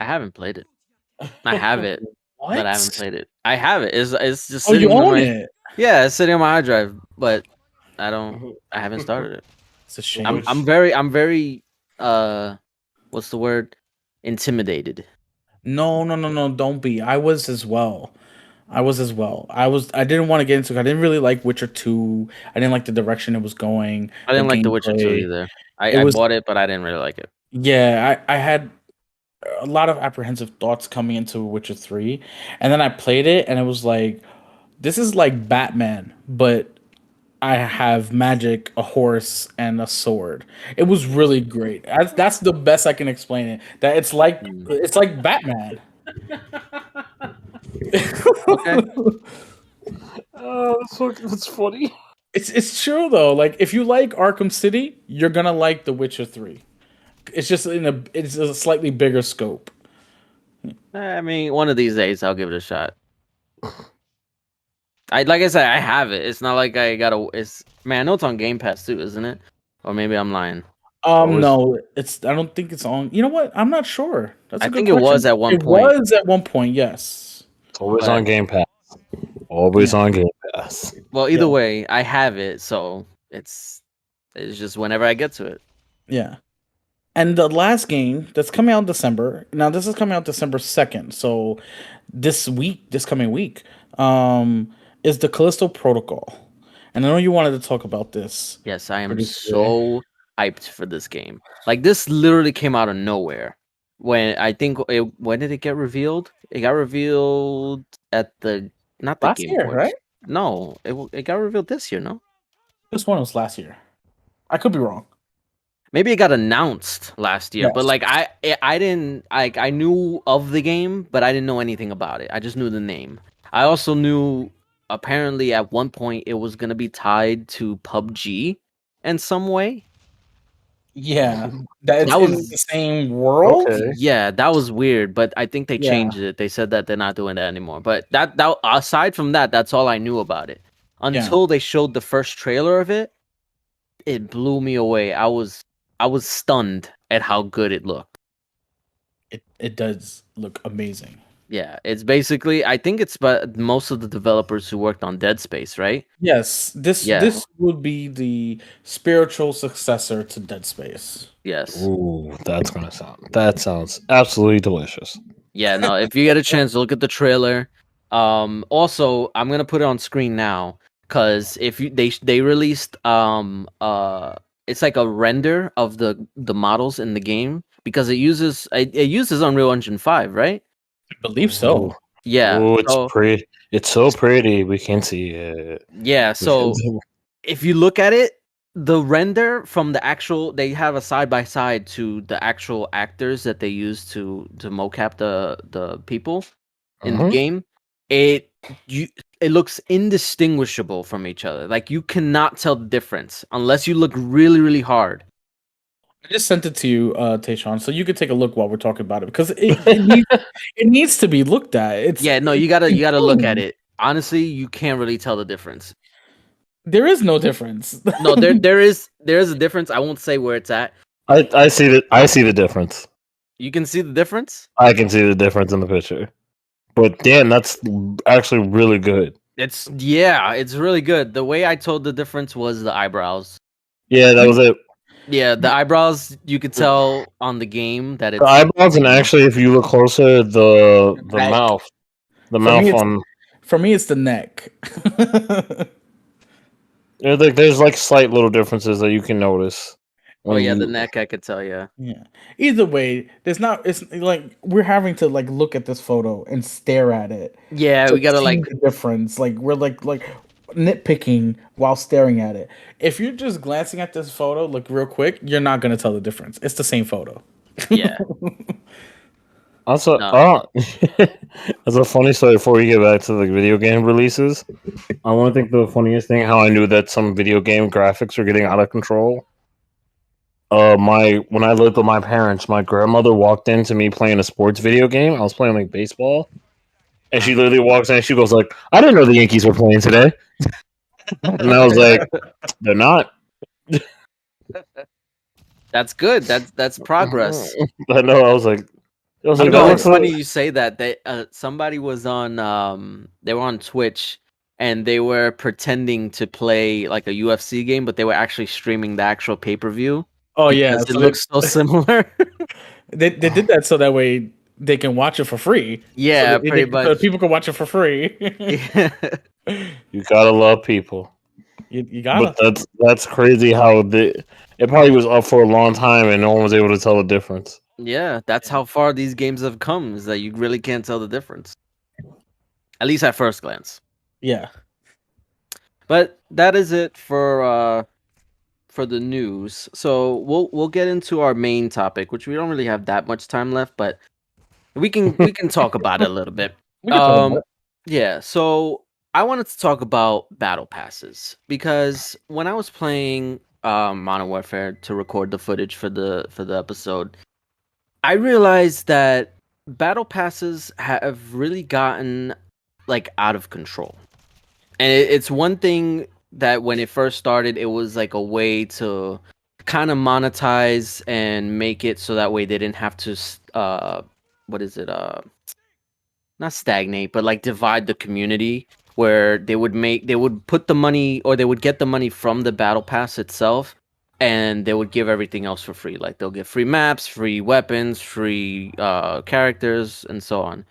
I haven't played it. I have it, but I haven't What? played it. I have it. It's just Oh, you sitting on own my it? yeah, it's sitting on my hard drive, but I don't. I haven't started it. It's a So shame. I'm very what's the word? Intimidated. No, no, no, no. Don't be. I was as well. I was as well. I didn't want to get into it. I didn't really like Witcher 2. I didn't like the direction it was going, I the didn't like The Witcher 2 gameplay. either. It I was bought it, but I didn't really like it. yeah, I had a lot of apprehensive thoughts coming into Witcher 3. And then I played it and it was like this is like Batman, but I have magic, a horse, and a sword. It was really great. That's the best I can explain it. That Mm. it's like Batman. Okay. Oh, that's funny. It's true though. Like if you like Arkham City, you're gonna like The Witcher 3. It's just it's a slightly bigger scope. I mean, one of these days I'll give it a shot. I like I said, I have it. It's not like I gotta. It's man, I know it's on Game Pass too, isn't it? Or maybe I'm lying. Always, No, it's I don't think it's on. You know what? I'm not sure. That's I a good think it was question. at one It point, was at one point, yes. it's always but on Game Pass. Always Yeah. on Game Pass. well, Yeah. either way, I have it, so it's just whenever I get to it. Yeah. And the last game that's coming out in December. Now this is coming out December 2nd. So this coming week, is the Callisto Protocol. And I know you wanted to talk about this. Yes, I am Producer today. so hyped for this game. Like this literally came out of nowhere. When did it get revealed? It got revealed at the not the Last Game year, Awards. right? No, it got revealed this year. No, This one was last year. I could be wrong. maybe it got announced last year. But Yes. like I didn't like I knew of the game, but I didn't know anything about it. I just knew the name. I also knew apparently at one point it was gonna be tied to PUBG in some way. Yeah. That it's That in the was same world? Okay. Yeah, that was weird, but I think they Yeah. changed it. They said that they're not doing that anymore. But that aside from that, that's all I knew about it. Yeah. Until they showed the first trailer of it, it blew me away. I was stunned at how good it looked. It does look amazing. Yeah, it's basically I think it's but most of the developers who worked on Dead Space, right? Yes, Yeah. this would be the spiritual successor to Dead Space. Yes. Ooh, that sounds absolutely delicious. Yeah, no, if you get a chance, look at the trailer. Also, I'm gonna put it on screen now because if you they released it's like a render of the models in the game because it uses Unreal Engine 5, right? I believe so. Yeah. Oh, it's So pretty. It's so pretty. We can see it. yeah, so if you look at it, the render from the actual they have a side by side to the actual actors that they use to mocap the people in the game. It you it looks indistinguishable from each other. Like you cannot tell the difference unless you look really really hard. I just sent it to you, Tayshawn, so you could take a look while we're talking about it because it needs to be looked at. It's Yeah, no, you gotta look at it. Honestly, you can't really tell the difference. There is no difference. No, there is a difference. I won't say where it's at. I see the difference. You can see the difference. I can see the difference in the picture. But damn, that's actually really good. It's really good. The way I told the difference was the eyebrows. Yeah, that was it. Yeah, the eyebrows you could tell on the game that it's The eyebrows, and actually, if you look closer, the Neck. mouth, the For mouth me, it's- on. For me, it's the neck. There's like slight little differences that you can notice. Oh when yeah, the you- neck I could tell. Yeah. Yeah. Either way, there's not. It's like we're having to like look at this photo and stare at it. Yeah, to we gotta see like the difference. Like we're like nitpicking while staring at it. If you're just glancing at this photo, look real quick, you're not gonna tell the difference. It's the same photo. yeah. Also, No. as a funny story before we get back to the video game releases, I want to think the funniest thing how I knew that some video game graphics were getting out of control. When I lived with my parents, my grandmother walked into me playing a sports video game. I was playing like baseball, and she literally walks in and she goes like, "I didn't know the Yankees were playing today," and I was like, "They're not." That's good. That's progress. I know. I was You like, that know, looks it's funny like. you say that. Somebody was on they were on Twitch and they were pretending to play like a UFC game, but they were actually streaming the actual pay-per-view Oh yeah, because it so looks so similar. they did that so that way they can watch it for free. Yeah, pretty So much. people can watch it for free. Yeah. You gotta love people. You But gotta. that's crazy how it probably was up for a long time and no one was able to tell the difference. Yeah, that's how far these games have come, is that you really can't tell the difference. At least at first glance. Yeah. But that is it for the news. So we'll get into our main topic, which we don't really have that much time left, but we can talk about it a little bit. We can talk about it. Yeah, so I wanted to talk about battle passes because when I was playing Modern Warfare to record the footage for the episode, I realized that battle passes have really gotten like out of control. And it's one thing that when it first started, it was like a way to kind of monetize and make it so that way they didn't have to what is it not stagnate, but like divide the community, where they would put the money, or they would get the money from the battle pass itself, and they would give everything else for free. Like they'll give free maps, free weapons, free characters, and so on.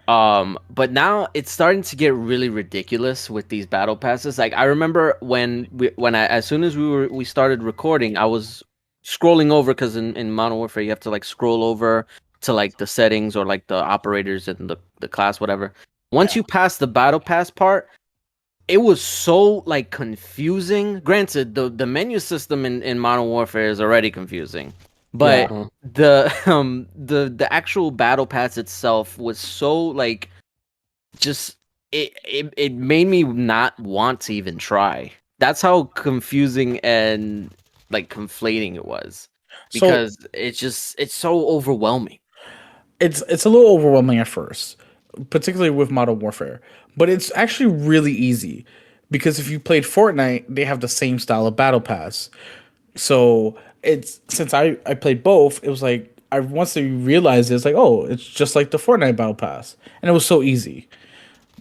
But now it's starting to get really ridiculous with these battle passes. Like I remember as soon as we started recording, I was scrolling over, because in Modern Warfare you have to like scroll over to like the settings or like the operators and the class, whatever. Once you pass the battle pass part, it was so like confusing. Granted, the menu system in Modern Warfare is already confusing, but Yeah. the actual battle pass itself was so like just it made me not want to even try. That's how confusing and like conflating it was, So because it's so overwhelming. it's a little overwhelming at first, particularly with Modern Warfare, but it's actually really easy because if you played Fortnite, they have the same style of battle pass. So it's since I played both, it was like I once I realized it's like, oh, it's just like the Fortnite battle pass, and it was so easy.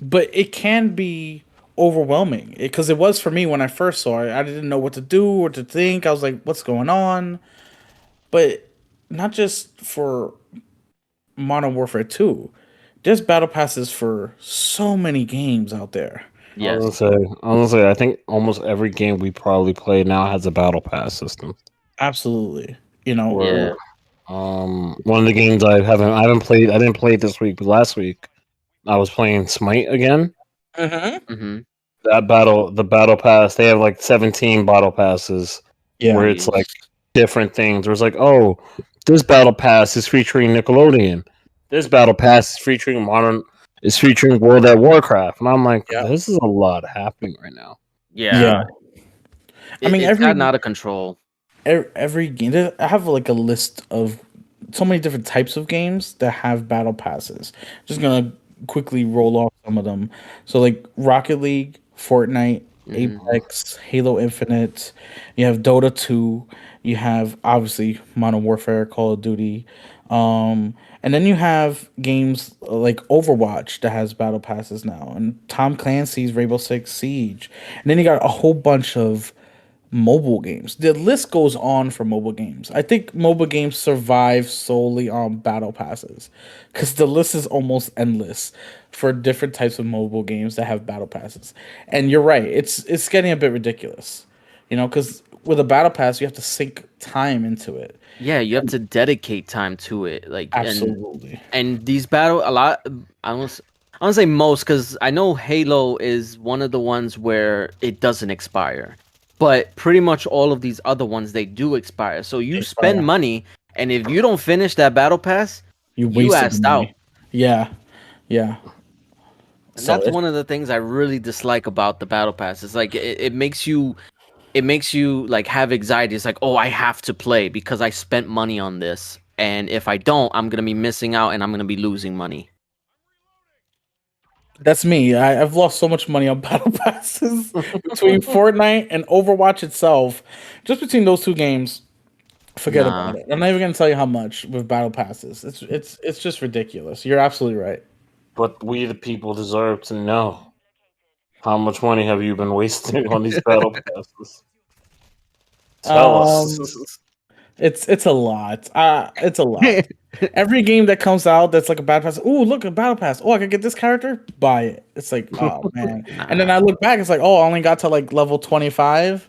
But it can be overwhelming because it was for me when I first saw it. I didn't know what to do or to think. I was like, what's going on? But not just for Modern Warfare 2. There's battle passes for so many games out there. Yes. I think almost every game we probably play now has a battle pass system. Absolutely. You know, Yeah. Where one of the games I haven't played, I didn't play it this week, but last week I was playing Smite again. Mm-hmm. The battle pass, they have like 17 battle passes yeah. where it's like different things. Where it's like, oh, this battle pass is featuring Nickelodeon. This battle pass is featuring World at Warcraft, and I'm like, this is a lot happening right now. Yeah. I mean, it's gotten out of control. Every game, I have like a list of so many different types of games that have battle passes. Just gonna quickly roll off some of them. So like Rocket League, Fortnite, Apex, Halo Infinite. You have Dota 2. You have obviously Modern Warfare, Call of Duty. And then you have games like Overwatch that has battle passes now, and Tom Clancy's Rainbow Six Siege. And then you got a whole bunch of mobile games. The list goes on for mobile games. I think mobile games survive solely on battle passes because the list is almost endless for different types of mobile games that have battle passes. And you're right, it's getting a bit ridiculous, you know, because with a battle pass you have to sink time into it. Yeah, you have to dedicate time to it, like Absolutely. And these battle a lot. I don't say most, because I know Halo is one of the ones where it doesn't expire. But pretty much all of these other ones, they do expire. So you spend money, and if you don't finish that battle pass, You You wasted the asked out. money. Yeah, yeah. And So that's one of the things I really dislike about the battle pass. It's like it makes you like have anxiety. It's like, oh, I have to play because I spent money on this, and if I don't, I'm gonna be missing out and I'm gonna be losing money. that's me. I've lost so much money on battle passes between Fortnite and Overwatch itself. Just between those two games, forget Nah. about it. I'm not even gonna tell you how much with battle passes. It's just ridiculous. You're absolutely right. But we, the people, deserve to know how much money have you been wasting on these battle passes. Tell us. Um, it's a lot. It's a lot. Every game that comes out that's like a battle pass. Oh, look, a battle pass. Oh, I could get this character. Buy it. It's like, oh man. And then Nah. I look back. It's like, oh, I only got to like level 25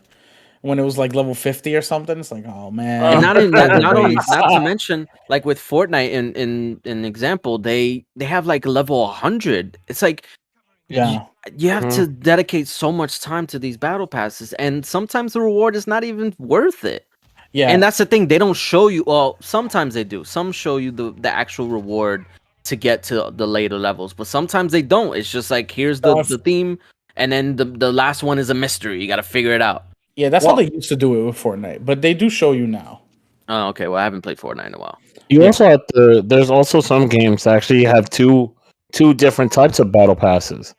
when it was like level 50 or something. It's like, oh And man, not in what that, a waste. not to mention, like with Fortnite, in an example, they have like level 100. It's like you, Yeah, you have to Mhm. dedicate so much time to these battle passes, and sometimes the reward is not even worth it. And yeah. that's the thing, they don't show you. Well, sometimes they do. Some show you the actual reward to get to the later levels, but sometimes they don't. It's just like, here's No, the theme, and then the last one is a mystery. You got to figure it out. yeah, that's how Well, they used to do it with Fortnite, but they do show you now. Oh, okay. Well, I haven't played Fortnite in a while. you Yeah. also have to. There's also some games that actually have two different types of battle passes.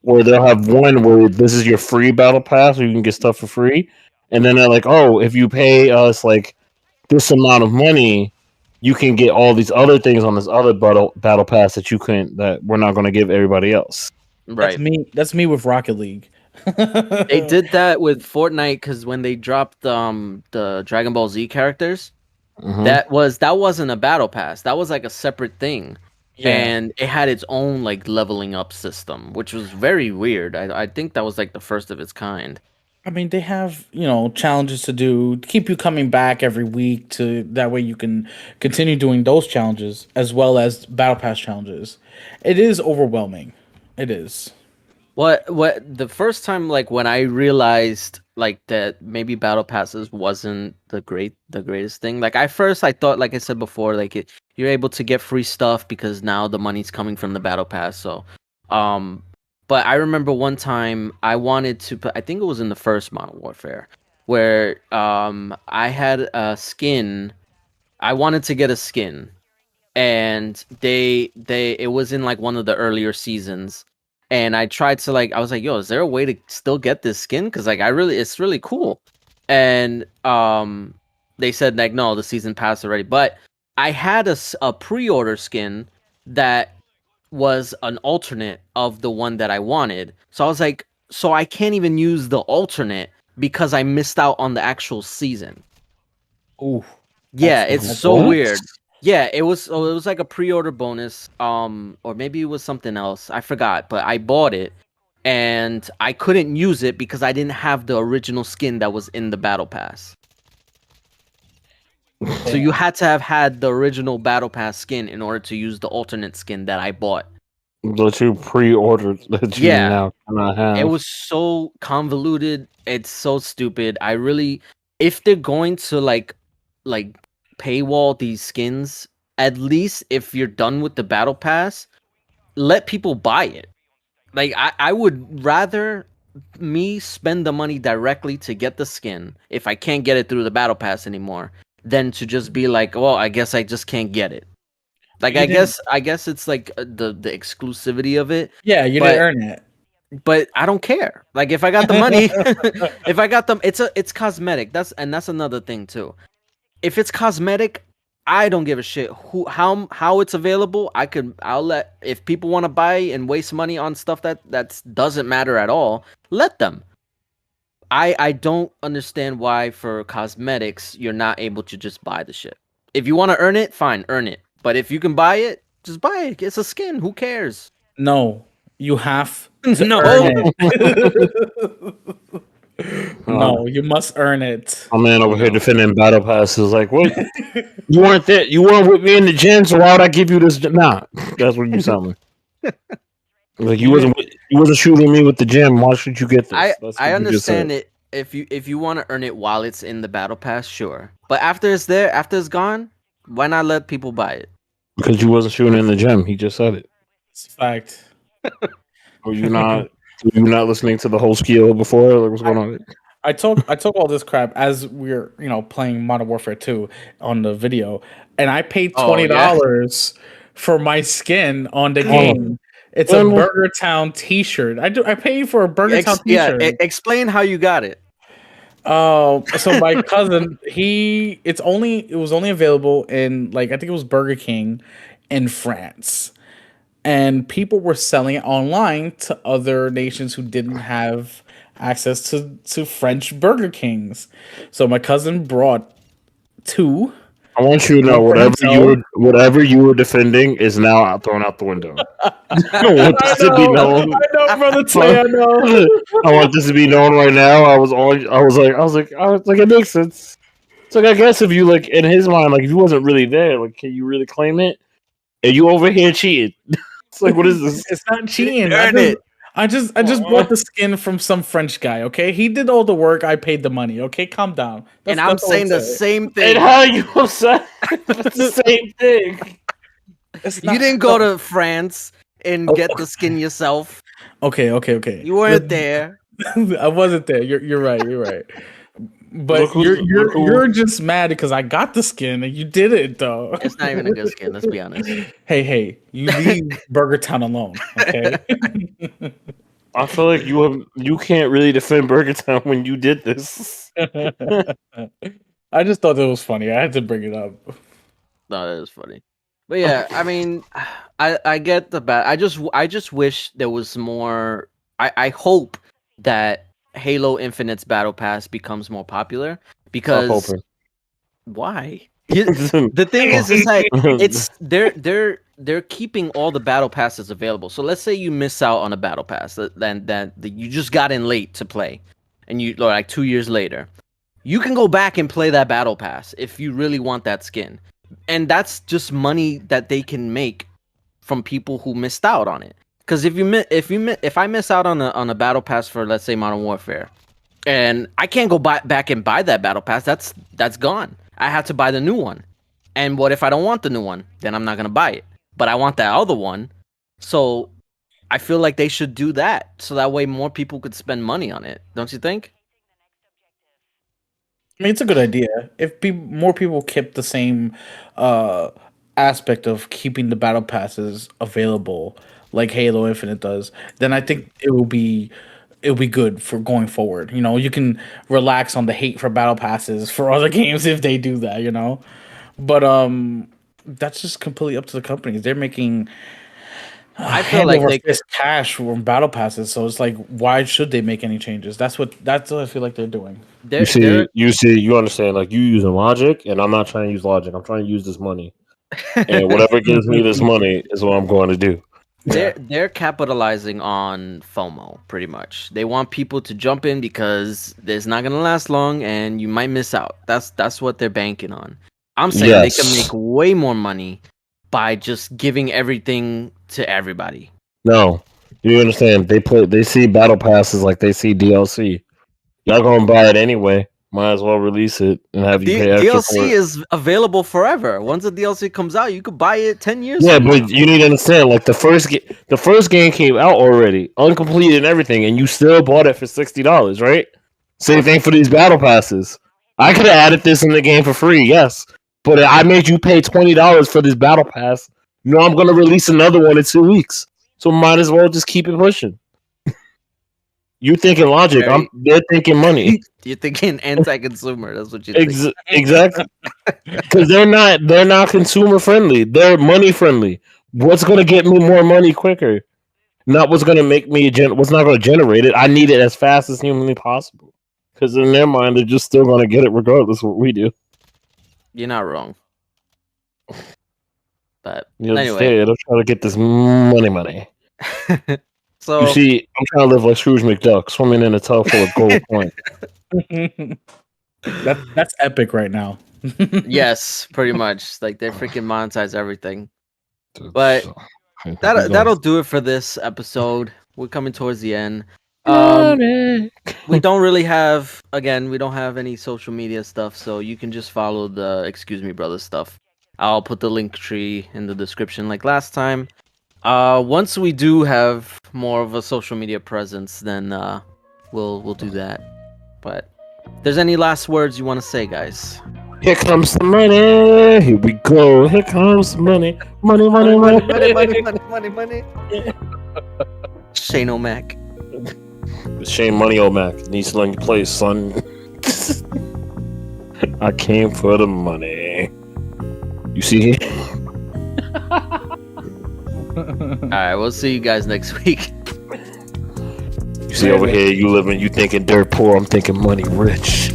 Where they'll have one where this is your free battle pass, where you can get stuff for free, and then they're like, oh, if you pay us like this amount of money, you can get all these other things on this other battle pass that you couldn't, that we're not going to give everybody else. That's Right. me. That's me with Rocket League. They did that with Fortnite because when they dropped the Dragon Ball Z characters, Mm-hmm. that wasn't a battle pass. That was like a separate thing. Yeah. And it had its own like leveling up system, which was very weird. I think that was like the first of its kind. I mean, they have, challenges to do, to keep you coming back every week to that way you can continue doing those challenges as well as battle pass challenges. It is overwhelming. It is. What the first time, like when I realized like that maybe battle passes wasn't the greatest thing. Like I thought, like I said before, like you're able to get free stuff because now the money's coming from the battle pass. So, um, but I remember one time I wanted to put, I think it was in the first Modern Warfare, where I had a skin. I wanted to get a skin, and they it was in like one of the earlier seasons, and I tried to, like, I was like, yo, is there a way to still get this skin, because like it's really cool. And they said like, no, the season passed already, but I had a pre-order skin that was an alternate of the one that I wanted. So I was like, so I can't even use the alternate because I missed out on the actual season. Ooh. Yeah, That's it's that's so bad. weird. Yeah, it was, so it was like a pre-order bonus, or maybe it was something else. I forgot, but I bought it and I couldn't use it because I didn't have the original skin that was in the battle pass. So you had to have had the original battle pass skin in order to use the alternate skin that I bought. That you pre-ordered that you Yeah. now cannot have. It was so convoluted. It's so stupid. I really, if they're going to like paywall these skins, at least if you're done with the battle pass, let people buy it. Like I would rather me spend the money directly to get the skin if I can't get it through the battle pass anymore, than to just be like, well, I guess I just can't get it. Like You didn't. I guess it's like the exclusivity of it, Yeah, you didn't but earn it. I don't care. Like if I got the money, if I got them, it's cosmetic. That's another thing too. If it's cosmetic, I don't give a shit how it's available. I'll let, if people want to buy and waste money on stuff that doesn't matter at all, let them. I don't understand why for cosmetics you're not able to just buy the shit. If you want to earn it, fine, earn it. But if you can buy it, just buy it. It's a skin. Who cares? No, you have to No. earn it. No, you must earn it. My man over here No. defending battle passes. Like, what? You weren't there. You weren't with me in the gym, so why would I give you this? Nah, that's what you sound like. Like you wasn't shooting me with the gym. Why should you get this? I That's what I you just understand said. it if you want to earn it while it's in the battle pass, sure. But after it's there, after it's gone, why not let people buy it? Because you wasn't shooting in the gym. He just said it. It's a fact. Were you not? Were you not listening to the whole skill before? Like, what's going on? I took all this crap as we're playing Modern Warfare 2 on the video, and I paid $20 for my skin on the game. It's a Burger Town T-shirt. I paid for a Burger Town T-shirt. Yeah, explain how you got it. So my cousin, it was only available in I think it was Burger King in France. And people were selling it online to other nations who didn't have access to French Burger Kings. So my cousin brought 2. I want you to know whatever you were defending is now thrown out the window. I want this to be known. I know, brother Tay, I know. I want this to be known right now. I was like, it makes sense. It's like, I guess if you in his mind, if he wasn't really there, can you really claim it? And you over here cheated. It's like, what is this? It's not cheating. I just bought the skin from some French guy. Okay, he did all the work. I paid the money. Okay, calm down. And I'm saying the same thing. And how you upset? It's the same thing. You didn't go to France and get the skin yourself. Okay. You weren't there. I wasn't there. You're right. But you're just mad because I got the skin and you did it though. It's not even a good skin. Let's be honest. Hey, you leave Burger Town alone, okay? I feel like you can't really defend Burger Town when you did this. I just thought it was funny. I had to bring it up. No, that is funny. But yeah, I mean, I get the bad. I just wish there was more. I hope that Halo Infinite's Battle Pass becomes more popular because why? The thing is it's they're keeping all the battle passes available. So let's say you miss out on a battle pass that you just got in late to play, and you 2 years later, you can go back and play that battle pass if you really want that skin, and that's just money that they can make from people who missed out on it. Because if I miss out on a battle pass for, let's say, Modern Warfare, and I can't go back and buy that battle pass, that's gone. I have to buy the new one. And what if I don't want the new one? Then I'm not gonna buy it. But I want that other one. So I feel like they should do that, so that way more people could spend money on it. Don't you think? I mean, it's a good idea. If more people kept the same aspect of keeping the battle passes available, like Halo Infinite does, then I think it will be good for going forward. You can relax on the hate for battle passes for other games if they do that. But that's just completely up to the companies. They're making I feel like they cash from battle passes, so it's like, why should they make any changes? That's what I feel like they're doing. You understand? Like, you using logic, and I'm not trying to use logic. I'm trying to use this money, and whatever gives me this money is what I'm going to do. They're capitalizing on FOMO, pretty much. They want people to jump in because it's not gonna last long, and you might miss out. That's what they're banking on. I'm saying they can make way more money by just giving everything to everybody. No, you understand? They see battle passes like they see DLC. Y'all gonna buy it anyway. Might as well release it and have you pay extra DLC for it. is available forever. Once the DLC comes out, you could buy it 10 years. Yeah, but you need to understand. Like, the first game came out already, uncompleted and everything, and you still bought it for $60, right? Same thing for these battle passes. I could have added this in the game for free, yes, but I made you pay $20 for this battle pass. I'm gonna release another one in 2 weeks, so might as well just keep it pushing. You're thinking logic. They're thinking money. You're thinking anti-consumer. That's what you think. Exactly. Because they're not consumer friendly. They're money friendly. What's going to get me more money quicker? Not what's going to make me what's not going to generate it. I need it as fast as humanly possible. Because in their mind, they're just still going to get it regardless of what we do. You're not wrong. But anyway, they're trying to get this money. So, you see, I'm trying to live like Scrooge McDuck, swimming in a tub full of gold coins. That's epic right now. Yes, pretty much. Like, they freaking monetize everything. But that'll do it for this episode. We're coming towards the end. We don't really have any social media stuff, so you can just follow the Excuse Me Brother stuff I'll put the link tree in the description like last time. Once we do have more of a social media presence, then we'll do that. But if there's any last words you want to say, guys? Here comes the money. Here we go. Here comes the money. Money, money, money, money, money, money, money, money. Shane O'Mac. Shane Money O'Mac needs to learn your place, son. I came for the money. You see? Alright, we'll see you guys next week. You see over here, you thinking dirt poor, I'm thinking money rich.